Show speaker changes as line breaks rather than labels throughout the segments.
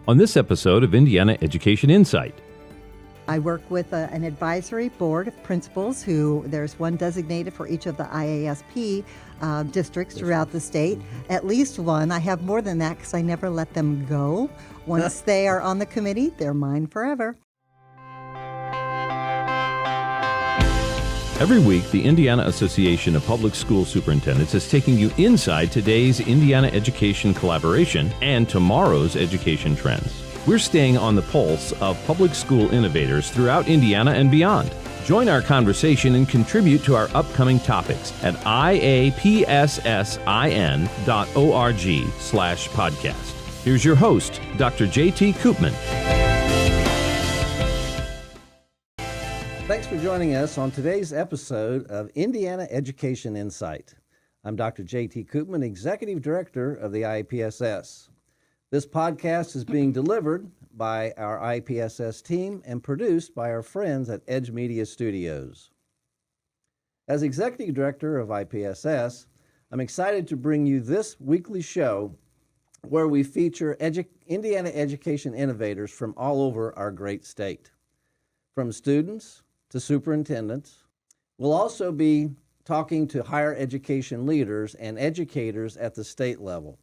on this episode of Indiana Education Insight.
I work with an advisory board of principals there's one designated for each of the IASP districts throughout the state. At least one. I have more than that because I never let them go. Once they are on the committee, they're mine forever.
Every week, the Indiana Association of Public School Superintendents is taking you inside today's Indiana education collaboration and tomorrow's education trends. We're staying on the pulse of public school innovators throughout Indiana and beyond. Join our conversation and contribute to our upcoming topics at iapssin.org/podcast. Here's your host, Dr. J.T. Koopman.
Thanks for joining us on today's episode of Indiana Education Insight. I'm Dr. J.T. Koopman, Executive Director of the IAPSS. This podcast is being delivered by our IAPSS team and produced by our friends at Edge Media Studios. As Executive Director of IAPSS, I'm excited to bring you this weekly show where we feature Indiana education innovators from all over our great state. From students to superintendents. We'll also be talking to higher education leaders and educators at the state level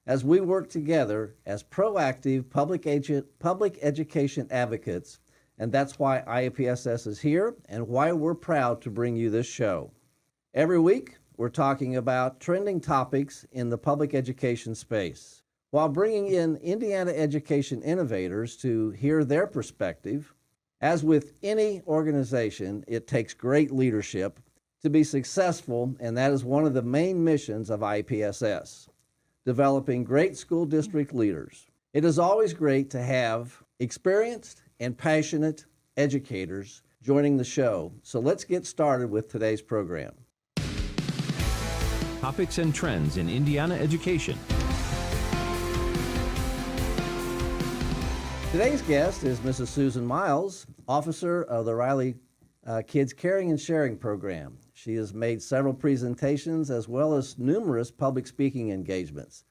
as we work together as proactive public education advocates, and that's why IAPSS is here and why we're proud to bring you this show. Every week, we're talking about trending topics in the public education space, while bringing in Indiana education innovators to hear their perspective. As with any organization, it takes great leadership to be successful, and that is one of the main missions of IAPSS. Developing great school district leaders. It is always great to have experienced and passionate educators joining the show. So let's get started with today's program.
Topics and trends in Indiana education.
Today's guest is Mrs. Susan Miles, officer of the Riley Kids Caring and Sharing Program. She has made several presentations as well as numerous public speaking engagements.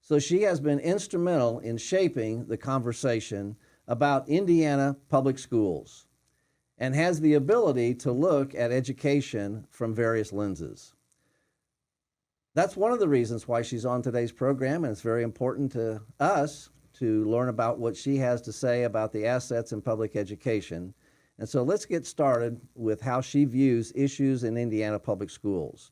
So she has been instrumental in shaping the conversation about Indiana public schools and has the ability to look at education from various lenses. That's one of the reasons why she's on today's program, and it's very important to us to learn about what she has to say about the assets in public education. And so let's get started with how she views issues in Indiana public schools.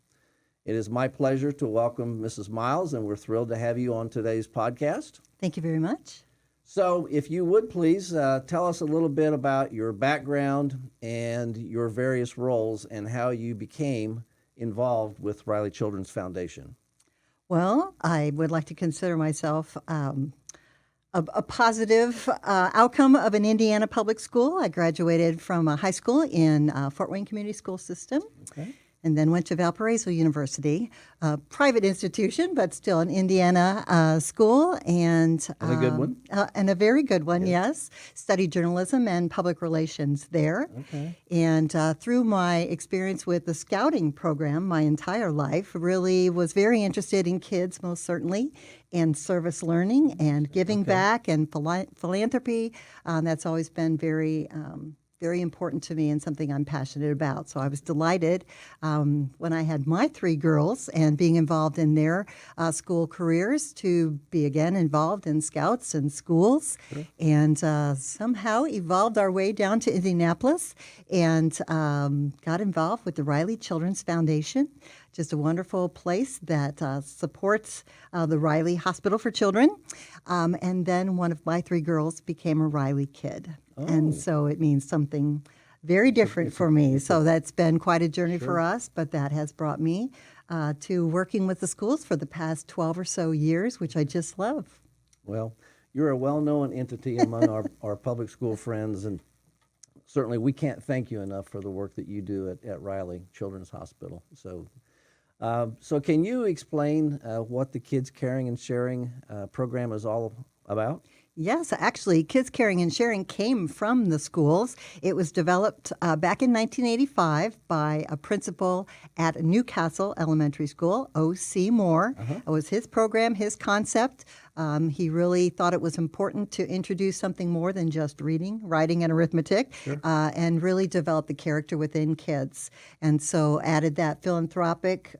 It is my pleasure to welcome Mrs. Miles, and we're thrilled to have you on today's podcast.
Thank you very much.
So if you would please tell us a little bit about your background and your various roles and how you became involved with Riley Children's Foundation.
Well, I would like to consider myself a positive outcome of an Indiana public school. I graduated from a high school in Fort Wayne Community School System. Okay. And then went to Valparaiso University, a private institution, but still an Indiana school. And
a good one?
And a very good one, yes. Studied journalism and public relations there.
Okay.
And through my experience with the scouting program my entire life, really was very interested in kids, most certainly, and service learning and giving back and philanthropy. That's always been very important to me and something I'm passionate about. So I was delighted when I had my three girls and being involved in their school careers to be again involved in scouts and schools, and somehow evolved our way down to Indianapolis and got involved with the Riley Children's Foundation. Just a wonderful place that supports the Riley Hospital for Children. And then one of my three girls became a Riley kid. Oh. And so it means something very different for me. So that's been quite a journey for us, but that has brought me to working with the schools for the past 12 or so years, which I just love.
Well, you're a well-known entity among our public school friends, and certainly we can't thank you enough for the work that you do at Riley Children's Hospital. So can you explain what the Kids Caring and Sharing program is all about?
Yes, actually, Kids Caring and Sharing came from the schools. It was developed back in 1985 by a principal at Newcastle Elementary School, O.C. Moore. It was his program, his concept. He really thought it was important to introduce something more than just reading, writing, and arithmetic, and really develop the character within kids. And so added that philanthropic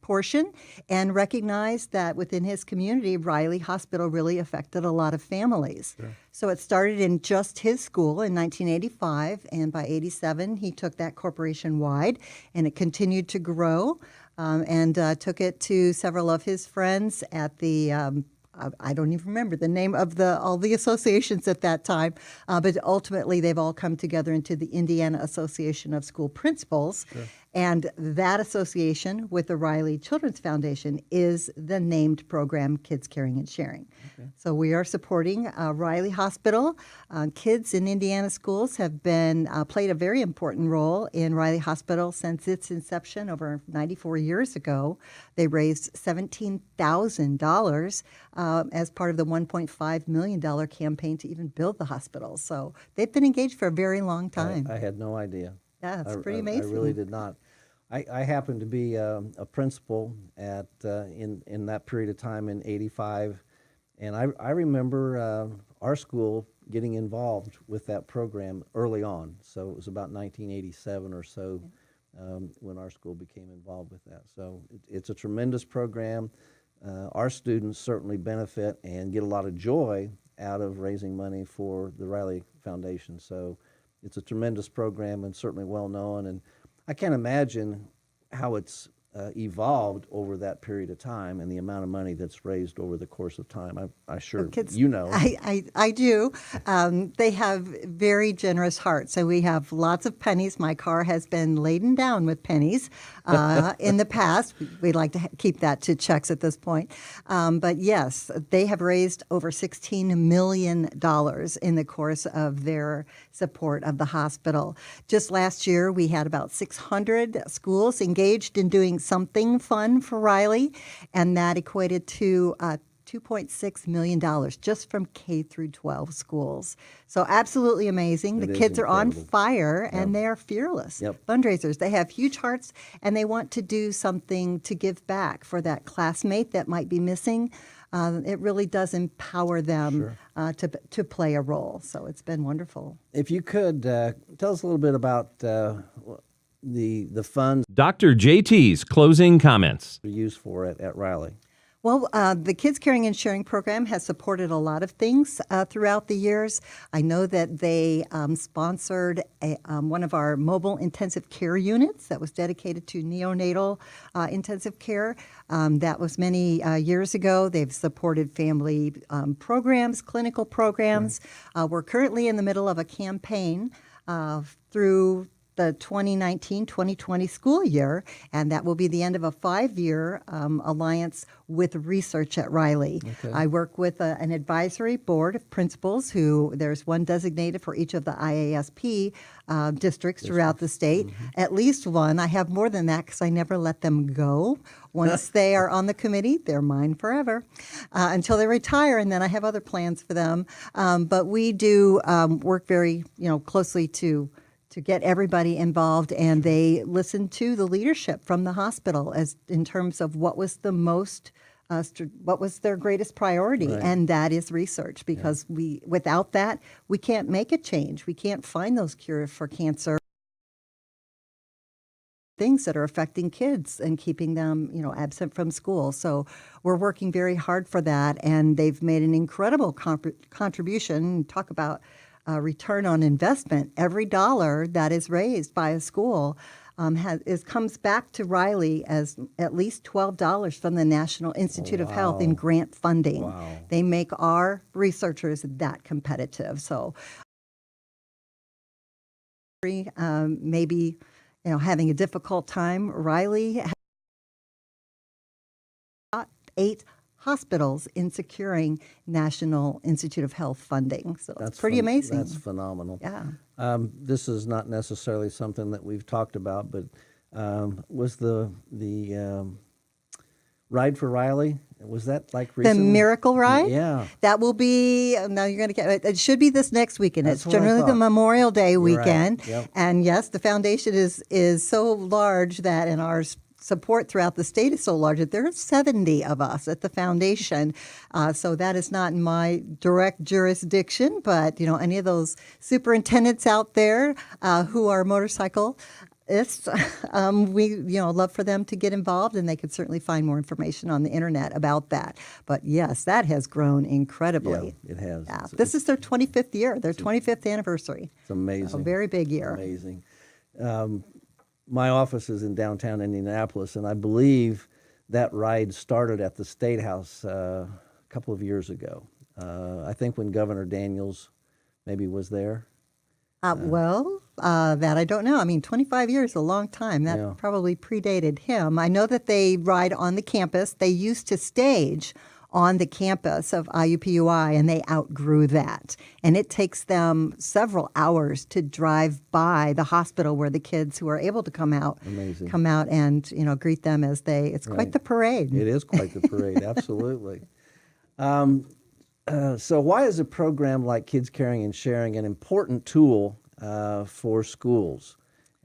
portion and recognized that within his community, Riley Hospital really affected a lot of families. So it started in just his school in 1985, and by 87, he took that corporation wide, and it continued to grow and took it to several of his friends at the I don't even remember the name of all the associations at that time, but ultimately they've all come together into the Indiana Association of School Principals. And that association with the Riley Children's Foundation is the named program Kids Caring and Sharing. So we are supporting Riley Hospital. Kids in Indiana schools have been played a very important role in Riley Hospital since its inception over 94 years ago. They raised $17,000 as part of the $1.5 million campaign to even build the hospital. So they've been engaged for a very long time.
I had no idea.
Yeah, it's pretty amazing.
I really did not. I happened to be a principal at in that period of time in '85, and I remember our school getting involved with that program early on. So it was about 1987 or so when our school became involved with that. So it's a tremendous program. Our students certainly benefit and get a lot of joy out of raising money for the Riley Foundation. So it's a tremendous program and certainly well known. And I can't imagine how it's evolved over that period of time and the amount of money that's raised over the course of time. I sure
Kids,
you know.
I do. They have very generous hearts. So we have lots of pennies. My car has been laden down with pennies in the past. We'd like to keep that to checks at this point. But yes, they have raised over $16 million in the course of their support of the hospital. Just last year, we had about 600 schools engaged in doing something fun for Riley, and that equated to $2.6 million just from K through 12 schools. So absolutely amazing. The kids are on fire and they are fearless fundraisers. They have huge hearts and they want to do something to give back for that classmate that might be missing. It really does empower them to play a role. So it's been wonderful.
If you could tell us a little bit about the funds
Dr. JT's closing comments.
used for it at Riley.
Well, the Kids Caring and Sharing program has supported a lot of things throughout the years. I know that they sponsored one of our mobile intensive care units that was dedicated to neonatal intensive care. That was many years ago. They've supported family programs, clinical programs. We're currently in the middle of a campaign through the 2019-2020 school year, and that will be the end of a 5-year alliance with research at Riley. I work with an advisory board of principals who there's one designated for each of the IASP districts throughout the state, at least one. I have more than that because I never let them go. Once they are on the committee, they're mine forever until they retire, and then I have other plans for them. But we do work very closely to get everybody involved, and they listen to the leadership from the hospital as in terms of what was the most, what was their greatest priority, and that is research. Because without that, we can't make a change. We can't find those cures for cancer, things that are affecting kids and keeping them, absent from school. So we're working very hard for that, and they've made an incredible contribution. Talk about return on investment. Every dollar that is raised by a school comes back to Riley as at least $12 from the National Institute of Health in grant funding. They make our researchers that competitive. So maybe having a difficult time, Riley has 8 hospitals in securing National Institute of Health funding. So that's pretty amazing.
That's phenomenal.
Yeah.
This is not necessarily something that we've talked about, but was the Ride for Riley. Was that like
The
recently?
Miracle Ride?
Yeah.
That will be, now you're going to get, it should be this next weekend.
That's
It's
what I
generally the
thought.
Memorial Day
You're right.
weekend.
Yep.
And yes, the foundation is so large that, and our support throughout the state is so large that there are 70 of us at the foundation. So that is not in my direct jurisdiction, but, any of those superintendents out there who are motorcycle we love for them to get involved, and they could certainly find more information on the internet about that. But yes, that has grown incredibly.
Yeah, it has.
Yeah. This is their 25th year, their 25th anniversary.
It's amazing.
A very big year.
Amazing. My office is in downtown Indianapolis, and I believe that ride started at the State House a couple of years ago. I think when Governor Daniels maybe was there.
That I don't know. I mean, 25 years is a long time. That probably predated him. I know that they ride on the campus. They used to stage on the campus of IUPUI, and they outgrew that. And it takes them several hours to drive by the hospital where the kids who are able to come out and greet them as it's quite the parade.
It is quite the parade, absolutely. So why is a program like Kids Caring and Sharing an important tool for schools,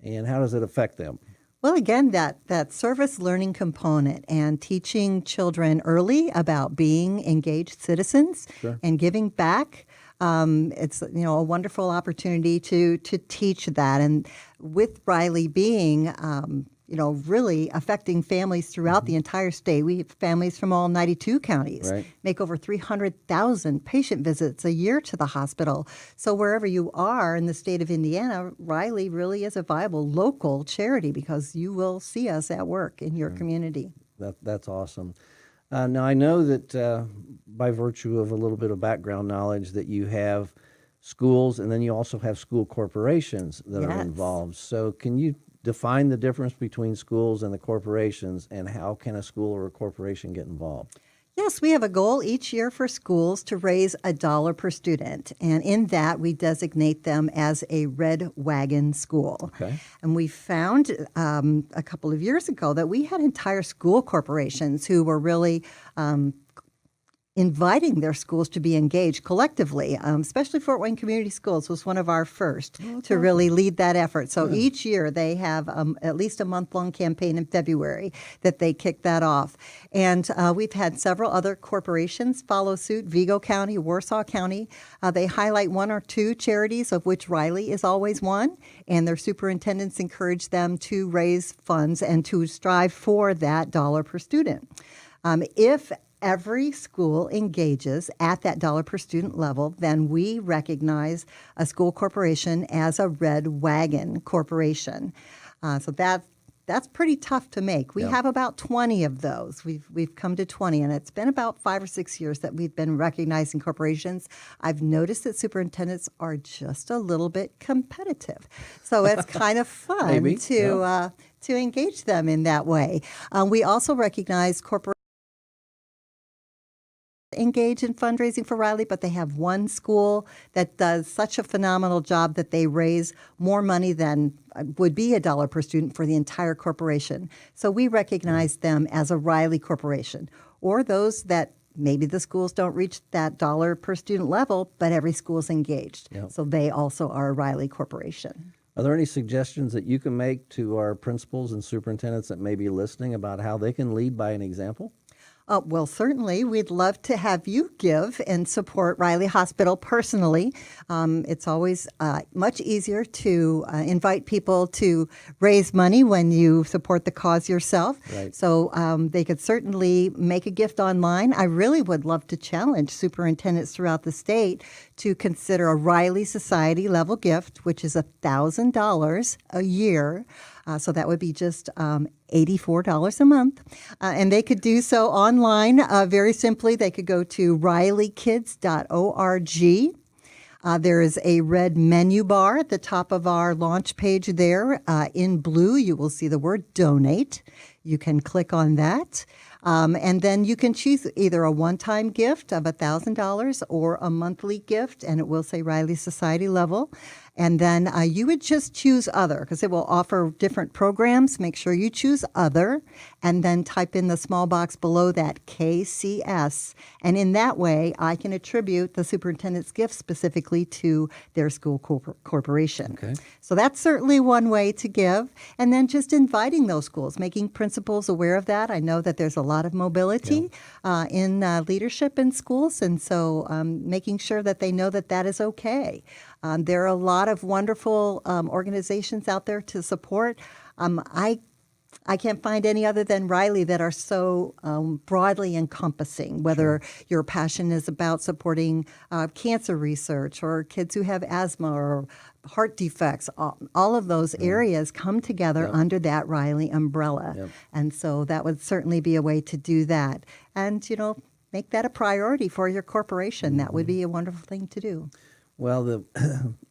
and how does it affect them?
Well, again, that service learning component and teaching children early about being engaged citizens and giving back. It's a wonderful opportunity to teach that, and with Riley being really affecting families throughout the entire state. We have families from all 92 counties, make over 300,000 patient visits a year to the hospital. So wherever you are in the state of Indiana, Riley really is a viable local charity because you will see us at work in your community.
That's awesome. Now, I know that by virtue of a little bit of background knowledge that you have schools, and then you also have school corporations that are involved. So can you define the difference between schools and the corporations, and how can a school or a corporation get involved?
Yes, we have a goal each year for schools to raise $1 per student, and in that we designate them as a red wagon school.
Okay.
And we found a couple of years ago that we had entire school corporations who were really inviting their schools to be engaged collectively, especially Fort Wayne Community Schools was one of our first to really lead that effort. So each year they have at least a month-long campaign in February that they kick that off. And we've had several other corporations follow suit, Vigo County, Warsaw County. They highlight one or two charities, of which Riley is always one, and their superintendents encourage them to raise funds and to strive for that $1 per student. If every school engages at that $1 per student level, then we recognize a school corporation as a red wagon corporation. So that's pretty tough to make. We have about 20 of those. We've come to 20, and it's been about 5 or 6 years that we've been recognizing corporations. I've noticed that superintendents are just a little bit competitive, so it's kind of fun to engage them in that way. We also recognize corporations engage in fundraising for Riley, but they have one school that does such a phenomenal job that they raise more money than would be $1 per student for the entire corporation. So we recognize them as a Riley corporation, or those that maybe the schools don't reach that $1 per student level, but every school is engaged. So they also are a Riley corporation.
Are there any suggestions that you can make to our principals and superintendents that may be listening about how they can lead by an example?
Well, certainly. We'd love to have you give and support Riley Hospital personally. It's always much easier to invite people to raise money when you support the cause yourself. So they could certainly make a gift online. I really would love to challenge superintendents throughout the state to consider a Riley Society level gift, which is $1,000 a year. So that would be just $84 a month. And they could do so online very simply. They could go to rileykids.org. There is a red menu bar at the top of our launch page there. In blue, you will see the word donate. You can click on that. And then you can choose either a one-time gift of $1,000 or a monthly gift, and it will say Riley Society level. And then you would just choose other because it will offer different programs. Make sure you choose other and then type in the small box below that KCS. And in that way, I can attribute the superintendent's gift specifically to their school corporation.
Okay.
So that's certainly one way to give. And then just inviting those schools, making principals aware of that. I know that there's a lot of mobility in leadership in schools. And so making sure that they know that that is okay. There are a lot of wonderful organizations out there to support. I can't find any other than Riley that are so broadly encompassing, whether your passion is about supporting cancer research or kids who have asthma or heart defects. All of those areas come together under that Riley umbrella. And so that would certainly be a way to do that. And, make that a priority for your corporation. That would be a wonderful thing to do.
Well,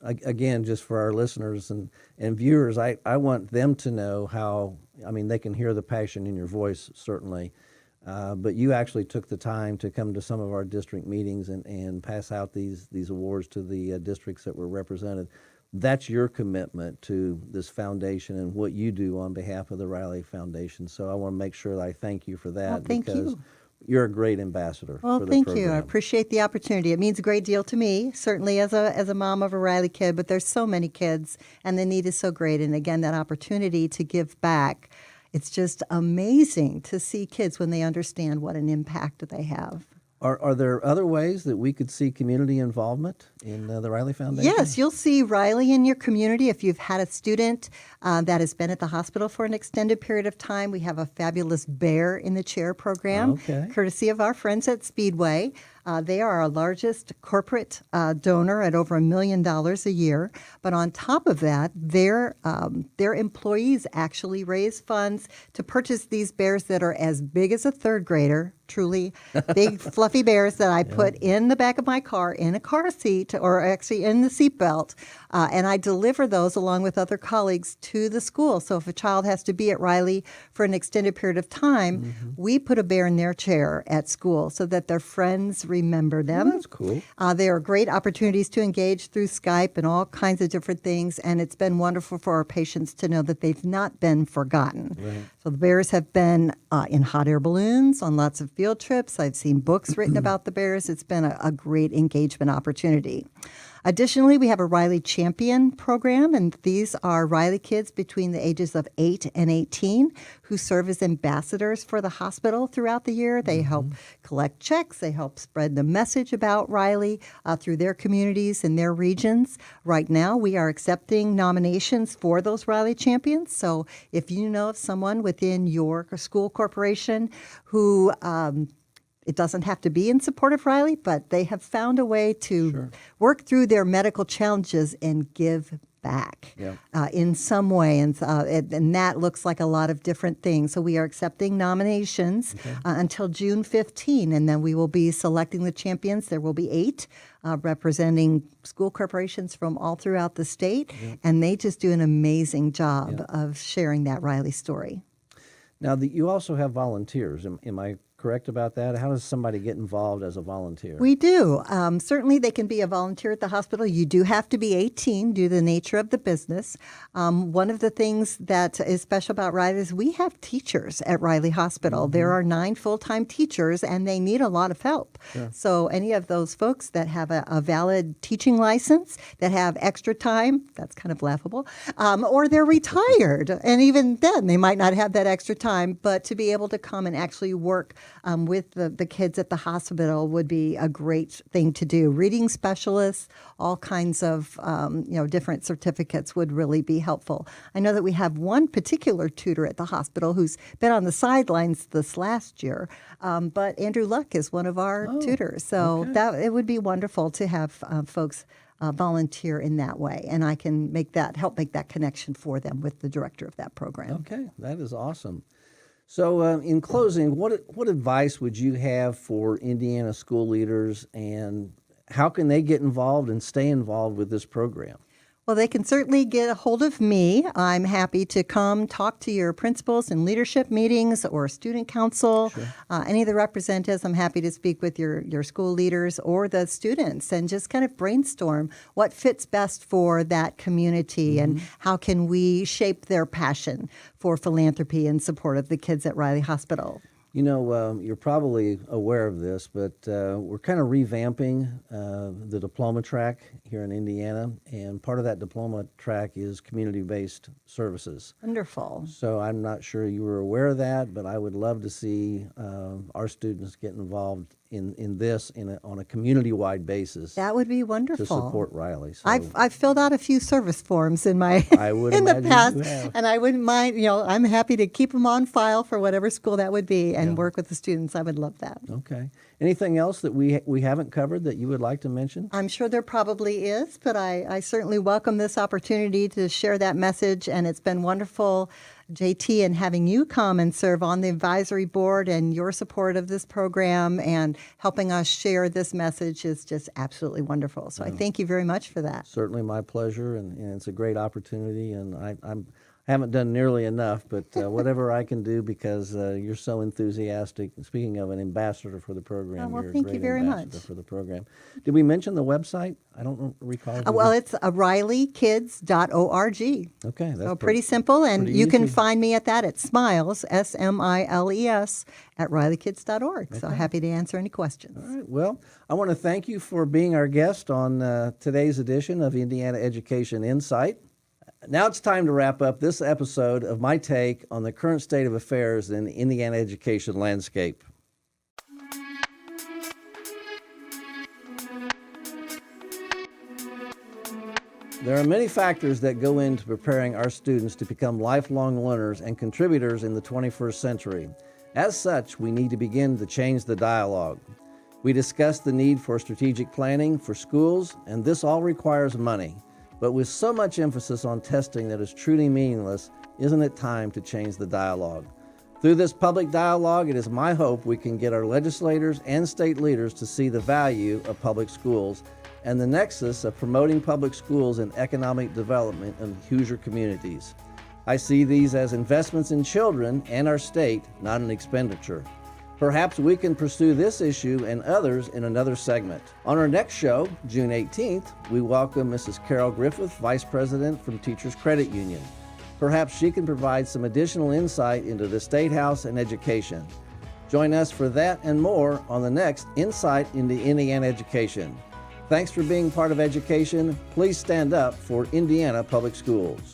again, just for our listeners and viewers, I want them to know how, they can hear the passion in your voice, certainly, but you actually took the time to come to some of our district meetings and pass out these awards to the districts that were represented. That's your commitment to this foundation and what you do on behalf of the Riley Foundation. So I want to make sure that I thank you for that.
Well, thank you.
You're a great ambassador
Well,
for the
thank
program.
you. I appreciate the opportunity. It means a great deal to me, certainly as a mom of a Riley kid, but there's so many kids, and the need is so great. And again, that opportunity to give back, it's just amazing to see kids when they understand what an impact they have.
Are there other ways that we could see community involvement in the Riley Foundation?
Yes, you'll see Riley in your community. If you've had a student that has been at the hospital for an extended period of time, we have a fabulous Bear in the Chair program, courtesy of our friends at Speedway. They are our largest corporate donor at over $1 million a year. But on top of that, their employees actually raise funds to purchase these bears that are as big as a third grader, truly big fluffy bears that I put in the back of my car in a car seat or actually in the seatbelt. And I deliver those along with other colleagues to the school. So if a child has to be at Riley for an extended period of time, we put a bear in their chair at school so that their friends remember them.
Oh, that's cool.
There are great opportunities to engage through Skype and all kinds of different things. And it's been wonderful for our patients to know that they've not been forgotten.
Right.
So the bears have been in hot air balloons, on lots of field trips. I've seen books written about the bears. It's been a great engagement opportunity. Additionally, we have a Riley Champion program, and these are Riley kids between the ages of 8 and 18 who serve as ambassadors for the hospital throughout the year. They help collect checks. They help spread the message about Riley through their communities and their regions. Right now, we are accepting nominations for those Riley Champions. So if you know of someone within your school corporation who it doesn't have to be in support of Riley, but they have found a way to work through their medical challenges and give back in some way. And that looks like a lot of different things. So we are accepting nominations until June 15, and then we will be selecting the champions. There will be 8 representing school corporations from all throughout the state, and they just do an amazing job of sharing that Riley story.
Now, you also have volunteers. Am I correct about that? How does somebody get involved as a volunteer?
We do. Certainly, they can be a volunteer at the hospital. You do have to be 18 due to the nature of the business. One of the things that is special about Riley is we have teachers at Riley Hospital. There are 9 full-time teachers, and they need a lot of help. So any of those folks that have a valid teaching license, that have extra time, that's kind of laughable, or they're retired, and even then they might not have that extra time, but to be able to come and actually work with the kids at the hospital would be a great thing to do. Reading specialists, all kinds of different certificates would really be helpful. I know that we have one particular tutor at the hospital who's been on the sidelines this last year, but Andrew Luck is one of our tutors. So it would be wonderful to have folks volunteer in that way, and I can help make that connection for them with the director of that program.
Okay, that is awesome. So in closing, what advice would you have for Indiana school leaders, and how can they get involved and stay involved with this program?
Well, they can certainly get a hold of me. I'm happy to come talk to your principals in leadership meetings or student council.
Sure.
Any of the representatives, I'm happy to speak with your school leaders or the students and just kind of brainstorm what fits best for that community and how can we shape their passion for philanthropy and support of the kids at Riley Hospital.
You know, you're probably aware of this, but we're kind of revamping the diploma track here in Indiana, and part of that diploma track is community-based services.
Wonderful.
So I'm not sure you were aware of that, but I would love to see our students get involved in this on a community-wide basis
That would be wonderful.
to support Riley. So
I've filled out a few service forms in my
I would
in the
imagine
past,
you have.
and I wouldn't mind. I'm happy to keep them on file for whatever school that would be, and work with the students. I would love that.
Okay. Anything else that we haven't covered that you would like to mention?
I'm sure there probably is, but I certainly welcome this opportunity to share that message, and it's been wonderful, JT, and having you come and serve on the advisory board, and your support of this program and helping us share this message is just absolutely wonderful. So I thank you very much for that.
Certainly my pleasure, and it's a great opportunity, and I haven't done nearly enough, but whatever I can do, because you're so enthusiastic. Speaking of an ambassador for the program,
well,
you're
thank
a
you
great
very
ambassador
much.
for the program. Did we mention the website? I don't recall.
Well, it's rileykids.org.
Okay, that's
So pretty simple, and
pretty
you can
easy.
find me at that at Smiles, SMILES, at rileykids.org. So happy to answer any questions.
All right. Well, I want to thank you for being our guest on today's edition of Indiana Education Insight. Now it's time to wrap up this episode of my take on the current state of affairs in the Indiana education landscape. There are many factors that go into preparing our students to become lifelong learners and contributors in the 21st century. As such, we need to begin to change the dialogue. We discussed the need for strategic planning for schools, and this all requires money. But with so much emphasis on testing that is truly meaningless, isn't it time to change the dialogue? Through this public dialogue, it is my hope we can get our legislators and state leaders to see the value of public schools and the nexus of promoting public schools in economic development of Hoosier communities. I see these as investments in children and our state, not an expenditure. Perhaps we can pursue this issue and others in another segment. On our next show, June 18th, we welcome Mrs. Carol Griffith, Vice President from Teachers Credit Union. Perhaps she can provide some additional insight into the State House and education. Join us for that and more on the next Insight into Indiana Education. Thanks for being part of education. Please stand up for Indiana Public Schools.